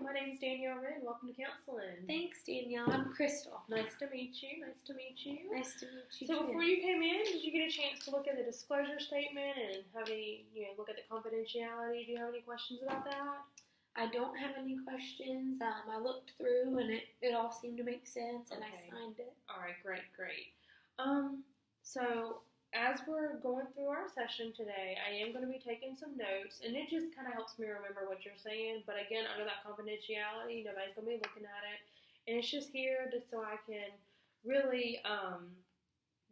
My name is Danielle Wrenn. Welcome to counseling. Thanks, Danielle. I'm Crystal. Nice to meet you. Nice to meet you. Nice to meet you. So before you came in, did you get a chance to look at the disclosure statement and have any, look at the confidentiality? Do you have any questions about that? I don't have any questions. I looked through and it all seemed to make sense, and Okay. I signed it. All right, great. So as we're going through our session today, I am going to be taking some notes, and it just kind of helps me remember what you're saying. But again, under that confidentiality, nobody's going to be looking at it, and it's just here just so I can really,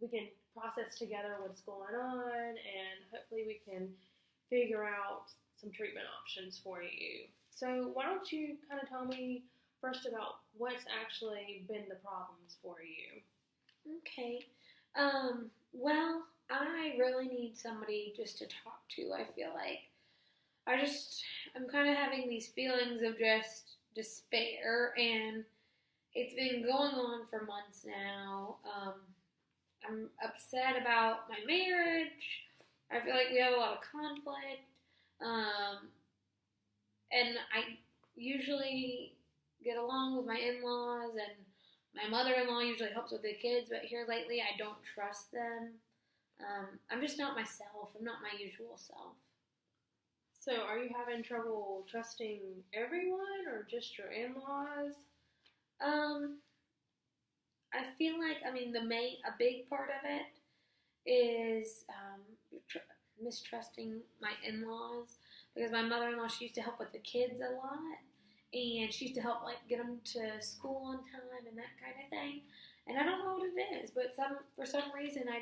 we can process together what's going on, and hopefully we can figure out some treatment options for you. So why don't you kind of tell me first about what's actually been the problems for you? Okay. Well, I really need somebody just to talk to. I feel like I'm kind of having these feelings of just despair, and it's been going on for months now. I'm upset about my marriage. I feel like we have a lot of conflict. And I usually get along with my in-laws, and my mother-in-law usually helps with the kids, but here lately I don't trust them. I'm just not myself. I'm not my usual self. So are you having trouble trusting everyone or just your in-laws? I feel like, a big part of it is mistrusting my in-laws, because my mother-in-law, she used to help with the kids a lot, and she used to help get them to school on time and that kind of thing. And I don't know what it is, but for some reason I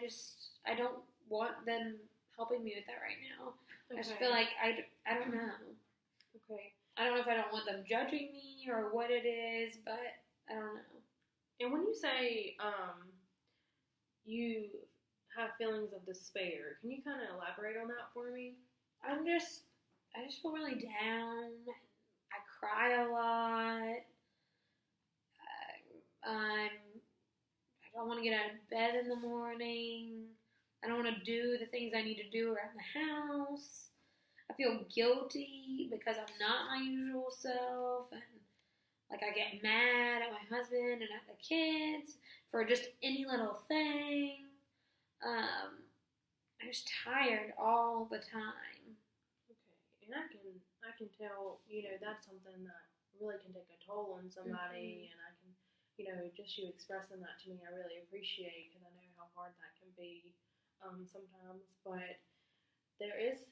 don't want them helping me with that right now. Okay. I just feel like I don't know. Okay. I don't know if I don't want them judging me or what it is, but I don't know. And when you say you have feelings of despair, can you kind of elaborate on that for me? I just feel really down. I cry a lot. I don't want to get out of bed in the morning. I don't want to do the things I need to do around the house. I feel guilty because I'm not my usual self, and I get mad at my husband and at the kids for just any little thing. I'm just tired all the time. Okay, and I can tell, that's something that really can take a toll on somebody, and I can, just you expressing that to me, I really appreciate, because I know how hard that can be sometimes. But there is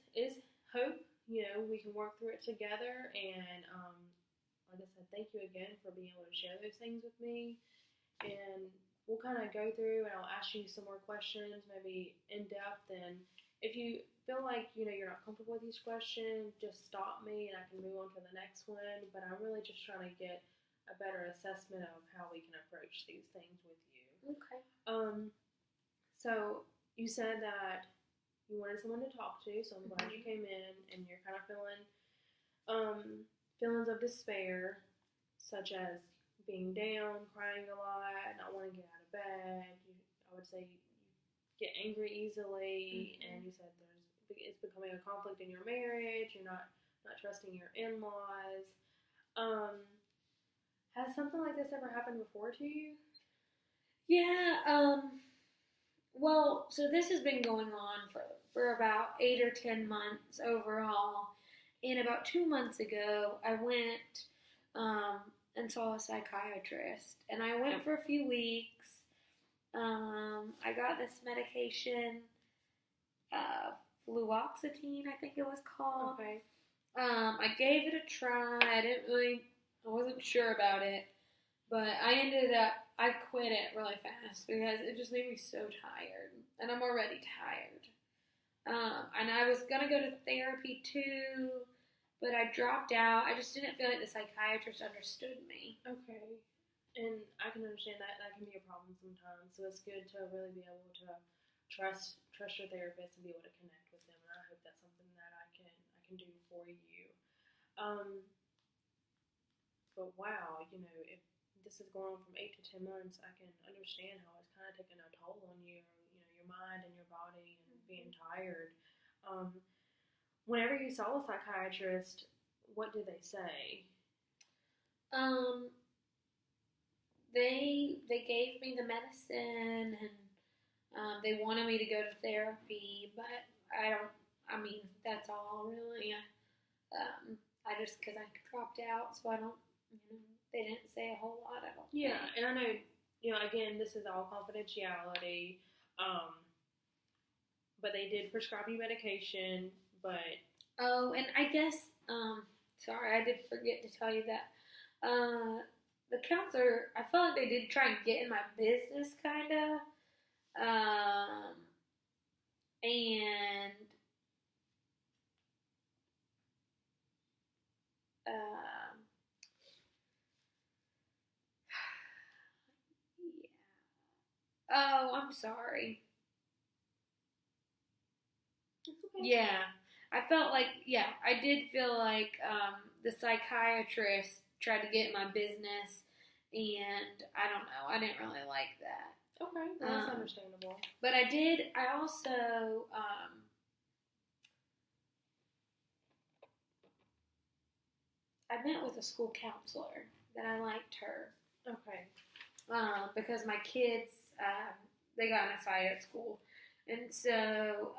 hope. We can work through it together, and like I said, thank you again for being able to share those things with me. And we'll kind of go through, and I'll ask you some more questions, maybe in depth. And if you feel like you're not comfortable with these questions, just stop me, and I can move on to the next one. But I'm really just trying to get a better assessment of how we can approach these things with you. Okay. So you said that you wanted someone to talk to, so I'm glad you came in, and you're kind of feeling feelings of despair, such as being down, crying a lot, not wanting to get out of bed. I would say you get angry easily, and you said it's becoming a conflict in your marriage. You're not trusting your in-laws. Has something like this ever happened before to you? Yeah, well, so this has been going on for about 8 or 10 months overall. And about 2 months ago, I went and saw a psychiatrist. And I went for a few weeks. I got this medication, fluoxetine, I think it was called. Okay. I gave it a try. I wasn't sure about it. But I quit it really fast because it just made me so tired. And I'm already tired. And I was going to go to therapy too, but I dropped out. I just didn't feel like the psychiatrist understood me. Okay. And I can understand that can be a problem sometimes. So it's good to really be able to trust your therapist and be able to connect with them. And I hope that's something that I can do for you. But wow, if this is going on from 8 to 10 months, I can understand how it's kind of taking a toll on you, your mind and your body, and being tired. Whenever you saw a psychiatrist, what did they say? Um, they gave me the medicine and they wanted me to go to therapy, but I don't. I mean, that's all really. I just because I dropped out, so I don't. They didn't say a whole lot. I don't. Yeah, think. and I know, again, this is all confidentiality. But they did prescribe you medication, but Oh, and I guess. Sorry, I did forget to tell you that. The counselor, I felt like they did try and get in my business, kind of. And um, yeah. Oh, I'm sorry. it's okay. Yeah, I felt like, I did feel like the psychiatrist tried to get in my business, and I don't know, I didn't really like that. Okay, well, that's understandable. But I also, I met with a school counselor that I liked her. Okay. Because my kids, they got in a fight at school. And so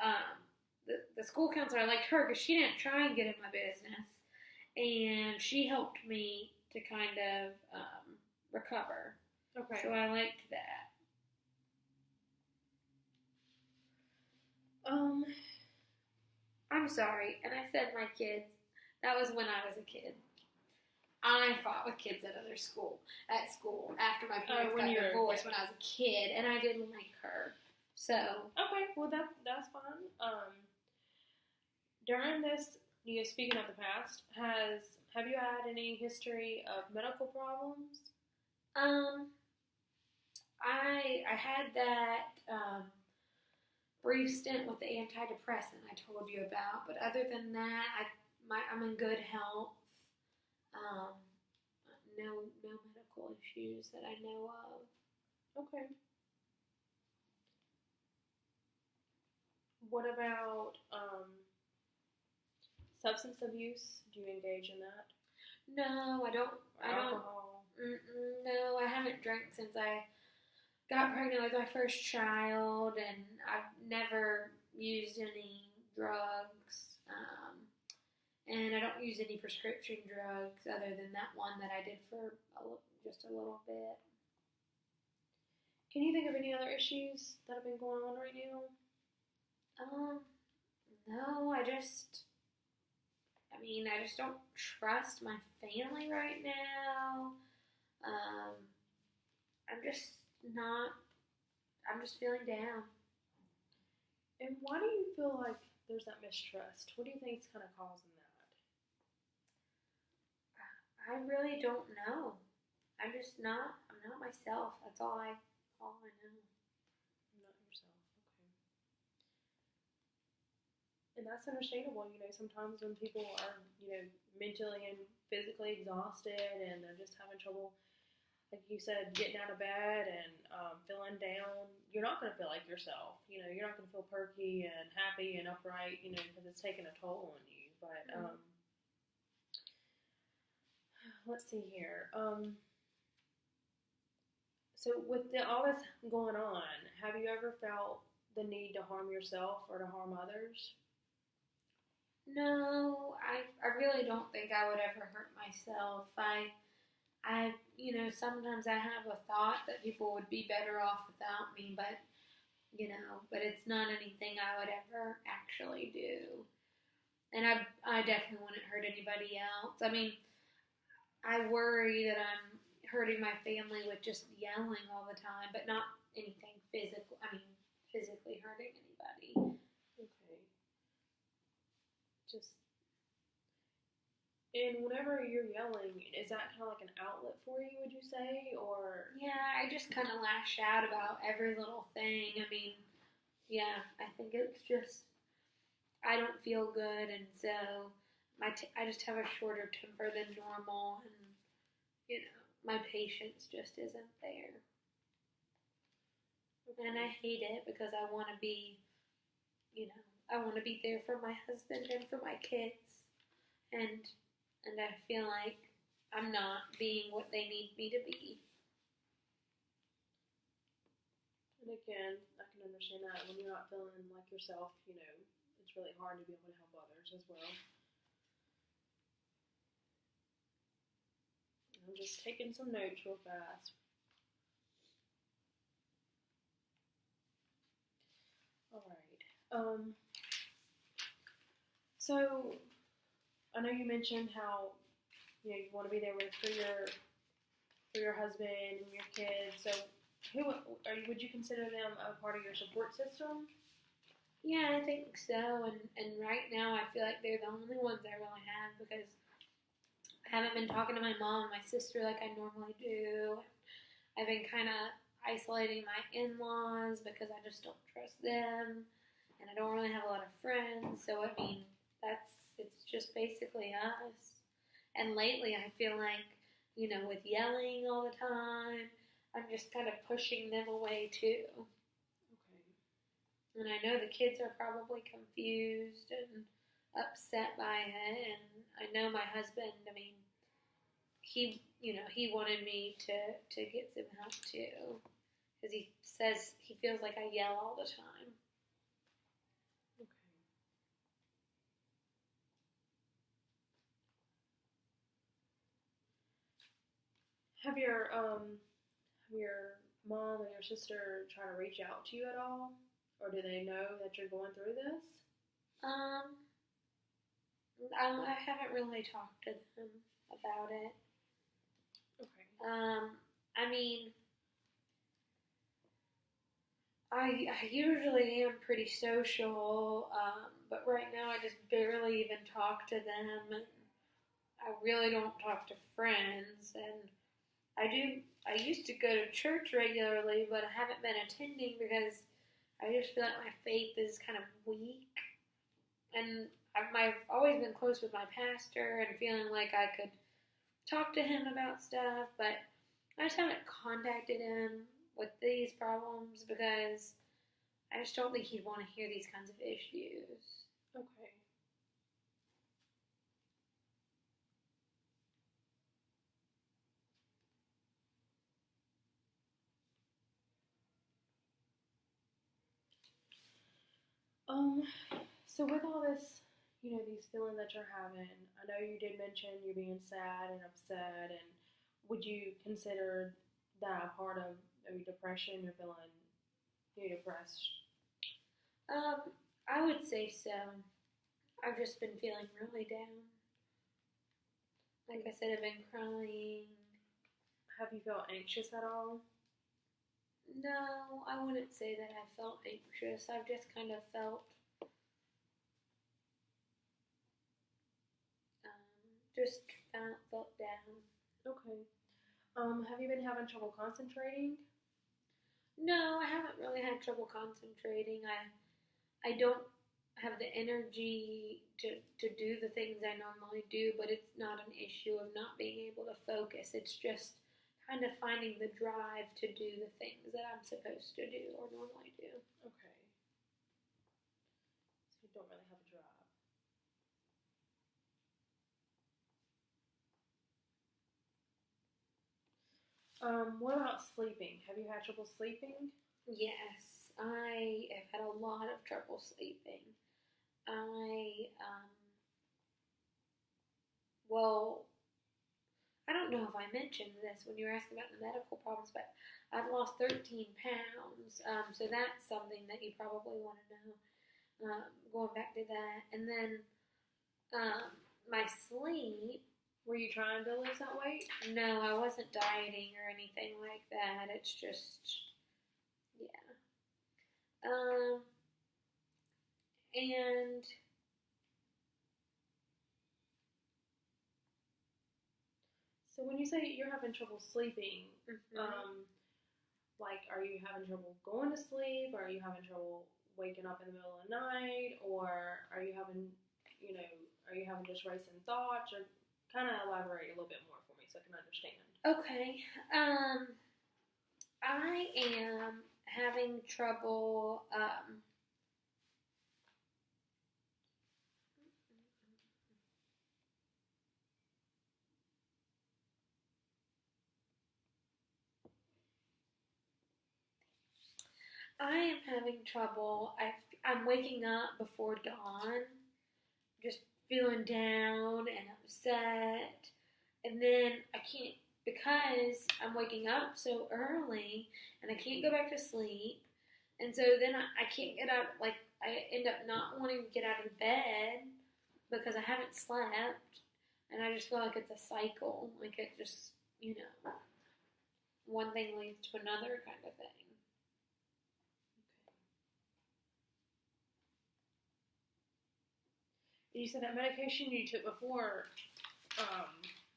the school counselor, I liked her because she didn't try and get in my business. And she helped me to kind of recover. Okay. So I liked that. I'm sorry. And I said my kids. That was when I was a kid. I fought with kids at school after my parents got divorced when I was a kid, and I didn't like her. So okay, well that's fine. During this, speaking of the past, have you had any history of medical problems? I had that brief stint with the antidepressant I told you about, but other than that, I'm in good health. No medical issues that I know of. Okay. What about substance abuse? Do you engage in that? No, I don't. Alcohol? No, I haven't drank since I got pregnant with my first child, and I've never used any drugs. And I don't use any prescription drugs other than that one that I did for just a little bit. Can you think of any other issues that have been going on right now? No, I just don't trust my family right now. I'm just feeling down. And why do you feel like there's that mistrust? What do you think is kind of causing that? I really don't know. I'm not myself. That's all I know. Not yourself. Okay. And that's understandable. Sometimes when people are, mentally and physically exhausted and they're just having trouble, like you said, getting out of bed and feeling down, you're not going to feel like yourself. You're not going to feel perky and happy and upright, because it's taking a toll on you. But let's see here. So with all this going on, have you ever felt the need to harm yourself or to harm others? No, I really don't think I would ever hurt myself. Sometimes I have a thought that people would be better off without me, but it's not anything I would ever actually do. And I definitely wouldn't hurt anybody else. I mean, I worry that I'm hurting my family with just yelling all the time, but not anything physical. Physically hurting anybody. Okay. And whenever you're yelling, is that kind of like an outlet for you, would you say? Or yeah, I just kind of lash out about every little thing. I think it's just I don't feel good, and so I just have a shorter temper than normal, and my patience just isn't there. Okay. And I hate it because I want to be, I want to be there for my husband and for my kids, and I feel like I'm not being what they need me to be. And again, I can understand that when you're not feeling like yourself, it's really hard to be able to help others as well. I'm just taking some notes real fast. All right. So I know you mentioned how you want to be there for your husband and your kids. So would you consider them a part of your support system? Yeah, I think so. And right now, I feel like they're the only ones I really have because I haven't been talking to my mom and my sister like I normally do. I've been kind of isolating my in-laws because I just don't trust them, and I don't really have a lot of friends. So I mean, it's just basically us. And lately, I feel like with yelling all the time, I'm just kind of pushing them away too. Okay. And I know the kids are probably confused and upset by it. And I know my husband, I mean, he wanted me to get some help too. Because he says he feels like I yell all the time. Okay. Have your mom and your sister try to reach out to you at all? Or do they know that you're going through this? I haven't really talked to them about it. Okay. I mean, I usually am pretty social, but right now I just barely even talk to them, and I really don't talk to friends, and I used to go to church regularly, but I haven't been attending because I just feel like my faith is kind of weak, and I've always been close with my pastor and feeling like I could talk to him about stuff, but I just haven't contacted him with these problems because I just don't think he'd want to hear these kinds of issues. Okay. So with all this, these feelings that you're having, I know you did mention you're being sad and upset, and would you consider that a part of your depression? You're feeling depressed? I would say so. I've just been feeling really down. Like I said, I've been crying. Have you felt anxious at all? No, I wouldn't say that I felt anxious. I've just kind of felt felt down. Okay. Have you been having trouble concentrating? No, I haven't really had trouble concentrating. I don't have the energy to do the things I normally do, but it's not an issue of not being able to focus. It's just kind of finding the drive to do the things that I'm supposed to do or normally do. Okay. So you don't really have a drive. What about sleeping? Have you had trouble sleeping? Yes, I have had a lot of trouble sleeping. Well, I don't know if I mentioned this when you were asking about the medical problems, but I've lost 13 pounds. So that's something that you probably want to know. Going back to that. And then my sleep. Were you trying to lose that weight? No, I wasn't dieting or anything like that. It's just, yeah. And so when you say you're having trouble sleeping, mm-hmm. Like, are you having trouble going to sleep? Or are you having trouble waking up in the middle of the night? Or are you having just racing thoughts? Or kind of elaborate a little bit more for me so I can understand. Okay. I am having trouble. I am having trouble. I'm waking up before dawn, just feeling down and upset. And then I can't, because I'm waking up so early and I can't go back to sleep. And so then I can't get out, like, I end up not wanting to get out of bed because I haven't slept. And I just feel like it's a cycle. Like it just, one thing leads to another kind of thing. You said that medication you took before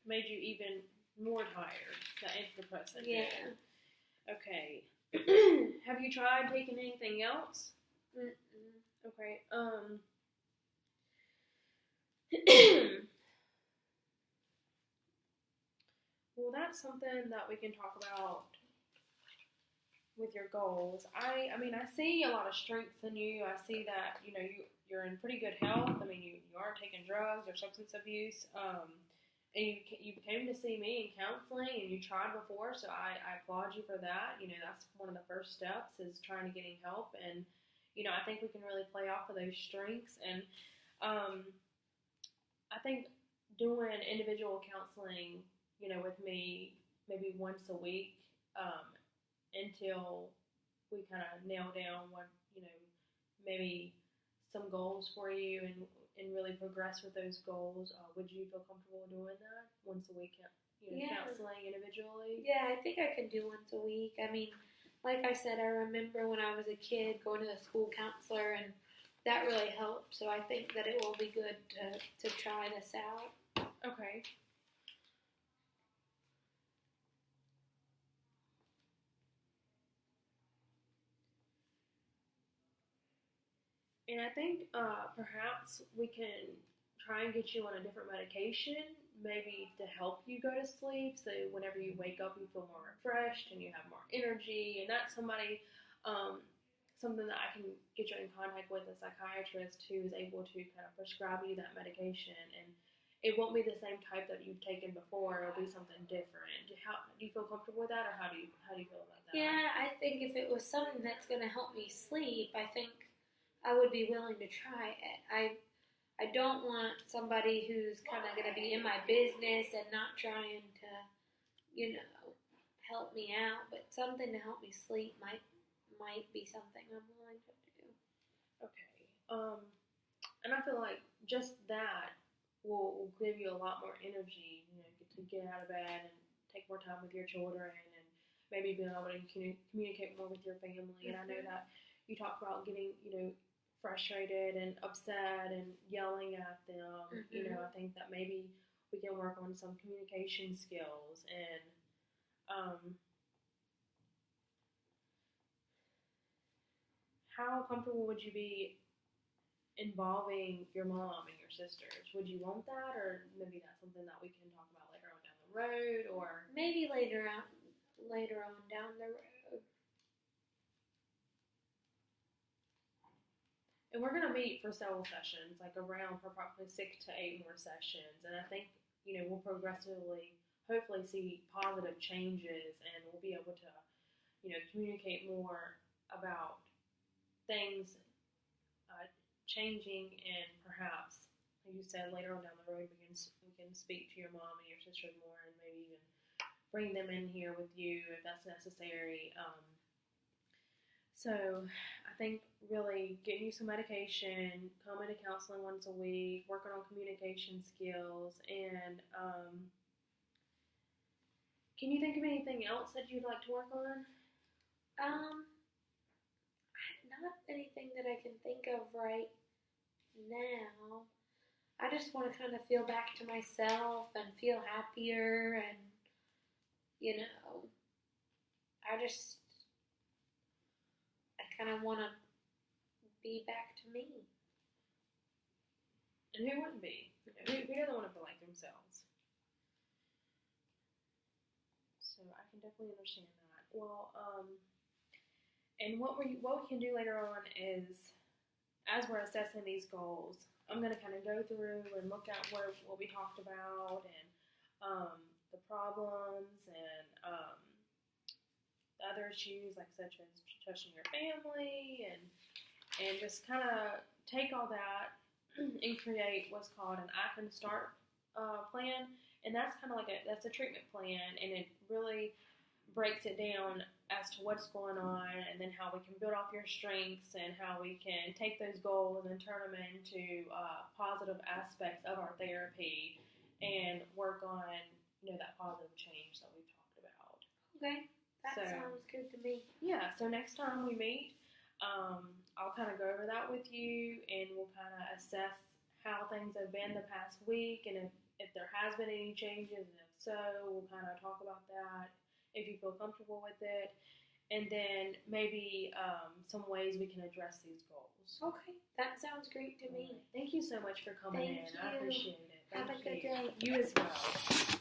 made you even more tired. That antidepressant. Yeah. Okay. Have you tried taking anything else? Mm-mm. Okay. Well, that's something that we can talk about with your goals. I mean, I see a lot of strength in you. I see that, you're in pretty good health. I mean, you aren't taking drugs or substance abuse. And you came to see me in counseling and you tried before, so I applaud you for that. That's one of the first steps is trying to getting help. And, I think we can really play off of those strengths. And I think doing individual counseling, with me maybe once a week until we kind of nail down what, maybe some goals for you and really progress with those goals. Would you feel comfortable doing that once a week, counseling individually? Yeah, I think I can do once a week. I mean, like I said, I remember when I was a kid going to the school counselor, and that really helped. So I think that it will be good to try this out. Okay. And I think perhaps we can try and get you on a different medication, maybe to help you go to sleep. So whenever you wake up, you feel more refreshed and you have more energy. And that's something that I can get you in contact with, a psychiatrist who is able to kind of prescribe you that medication. And it won't be the same type that you've taken before. It'll be something different. Do you feel comfortable with that, or how do you feel about that? Yeah, I think if it was something that's going to help me sleep, I think I would be willing to try it. I don't want somebody who's kind of going to be in my business and not trying to, help me out. But something to help me sleep might be something I'm willing to do. Okay. And I feel like just that will give you a lot more energy, to get out of bed and take more time with your children and maybe being able to communicate more with your family. And I know that you talk about getting, frustrated and upset and yelling at them. I think that maybe we can work on some communication skills. And how comfortable would you be involving your mom and your sisters? Would you want that, or maybe that's something that we can talk about later on down the road, or maybe later on down the road? And we're going to meet for several sessions, like around for probably 6 to 8 more sessions. And I think, we'll progressively, hopefully, see positive changes, and we'll be able to, communicate more about things changing, and perhaps, like you said, later on down the road, we can speak to your mom and your sisters more, and maybe even bring them in here with you if that's necessary. So I think really getting you some medication, coming to counseling once a week, working on communication skills, and can you think of anything else that you'd like to work on? Not anything that I can think of right now. I just want to kind of feel back to myself and feel happier, and I kind of want to be back to me. And who wouldn't be? Who doesn't want to feel like themselves? So I can definitely understand that. Well, and what we can do later on is, as we're assessing these goals, I'm going to kind of go through and look at what we talked about, and the problems, and the other issues, like such as touching your family, and just kind of take all that and create what's called an I Can Start plan. And that's kind of like that's a treatment plan, and it really breaks it down as to what's going on, and then how we can build off your strengths, and how we can take those goals and turn them into positive aspects of our therapy, and work on that positive change that we've talked about. Okay, that sounds good to me. Yeah. So next time we meet, I'll kind of go over that with you, and we'll kind of assess how things have been the past week, and if there has been any changes, and if so, we'll kind of talk about that, if you feel comfortable with it, and then maybe some ways we can address these goals. Okay, that sounds great to me. Thank you so much for coming in. Thank you. I appreciate it. Have a good day. You as well.